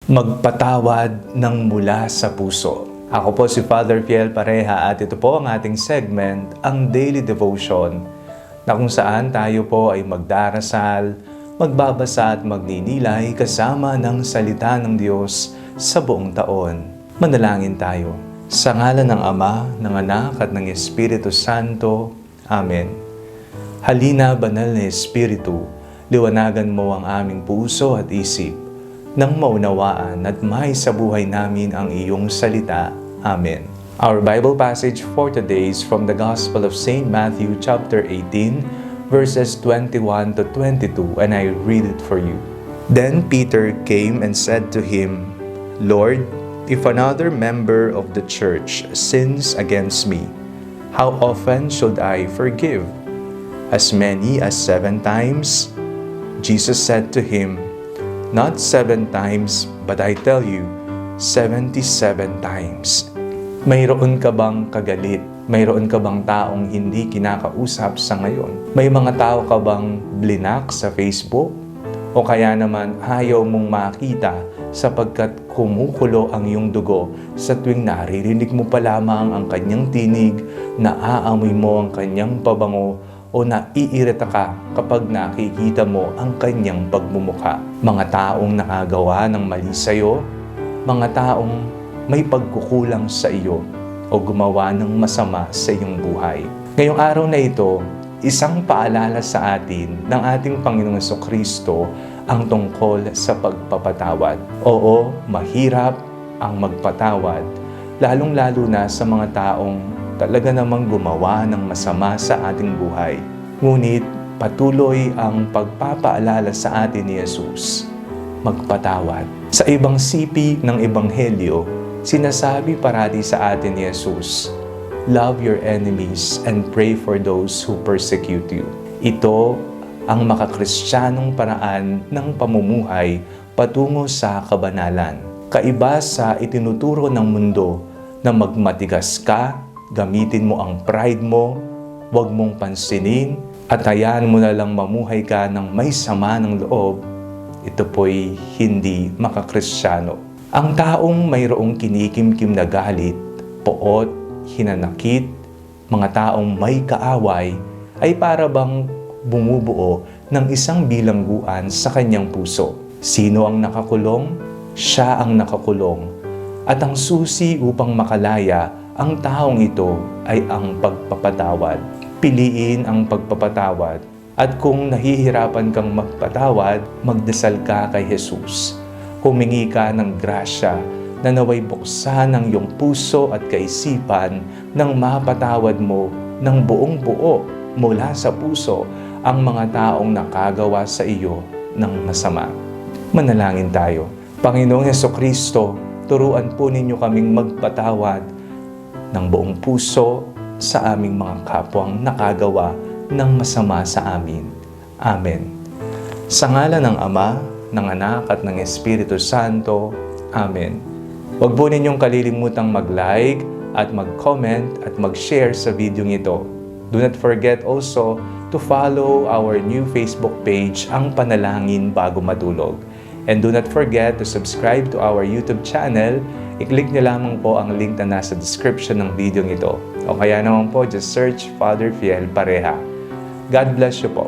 Magpatawad ng mula sa puso. Ako po si Father Fiel Pareha at ito po ang ating segment, ang Daily Devotion, na kung saan tayo po ay magdarasal, magbabasa at magninilay kasama ng salita ng Diyos sa buong taon. Manalangin tayo. Sa ngalan ng Ama, ng Anak at ng Espiritu Santo. Amen. Halina, Banal na Espiritu, liwanagan mo ang aming puso at isip, nang maunawaan at may sa buhay namin ang iyong salita. Amen. Our Bible passage for today is from the Gospel of St. Matthew chapter 18, verses 21 to 22, and I read it for you. Then Peter came and said to him, Lord, if another member of the church sins against me, how often should I forgive? As many as 7 times? Jesus said to him, Not 7 times, but I tell you, 77 times. Mayroon ka bang kagalit? Mayroon ka bang taong hindi kinakausap sa ngayon? May mga tao ka bang blinak sa Facebook? O kaya naman ayaw mong makita sapagkat kumukulo ang iyong dugo sa tuwing naririnig mo pa lamang ang kanyang tinig, naaamoy mo ang kanyang pabango, o naiirita ka kapag nakikita mo ang kanyang pagmumukha. Mga taong nakagawa ng mali sa iyo, mga taong may pagkukulang sa iyo, o gumawa ng masama sa iyong buhay. Ngayong araw na ito, isang paalala sa atin ng ating Panginoong Jesucristo ang tungkol sa pagpapatawad. Oo, mahirap ang magpatawad, lalong-lalo na sa mga taong talaga namang gumawa ng masama sa ating buhay. Ngunit patuloy ang pagpapaalala sa atin ni Jesus, magpatawad. Sa ibang sipi ng Ebanghelyo, sinasabi parati sa atin ni Jesus, love your enemies and pray for those who persecute you. Ito ang makakristyanong paraan ng pamumuhay patungo sa kabanalan. Kaiba sa itinuturo ng mundo na magmatigas ka, gamitin mo ang pride mo, huwag mong pansinin, at hayaan mo na lang mamuhay ka ng may sama ng loob. Ito po'y hindi makakristyano. Ang taong mayroong kinikimkim na galit, poot, hinanakit, mga taong may kaaway, ay para bang bumubuo ng isang bilangguan sa kanyang puso. Sino ang nakakulong? Siya ang nakakulong. At ang susi upang makalaya ang taong ito ay ang pagpapatawad. Piliin ang pagpapatawad. At kung nahihirapan kang magpatawad, magdasal ka kay Jesus. Humingi ka ng grasya na naway buksan ang iyong puso at kaisipan nang mapatawad mo ng buong buo mula sa puso ang mga taong nakagawa sa iyo ng masama. Manalangin tayo. Panginoong Jesucristo, turuan po ninyo kaming magpatawad ng buong puso sa aming mga kapwang nakagawa ng masama sa amin. Amen. Sa ngalan ng Ama, ng Anak at ng Espiritu Santo. Amen. Huwag po ninyong kalilimutang mag-like at mag-comment at mag-share sa video ito. Do not forget also to follow our new Facebook page, Ang Panalangin Bago Matulog. And do not forget to subscribe to our YouTube channel. I-click nyo lamang po ang link na nasa description ng video ito. O kaya naman po, just search Father Fiel Pareha. God bless you po.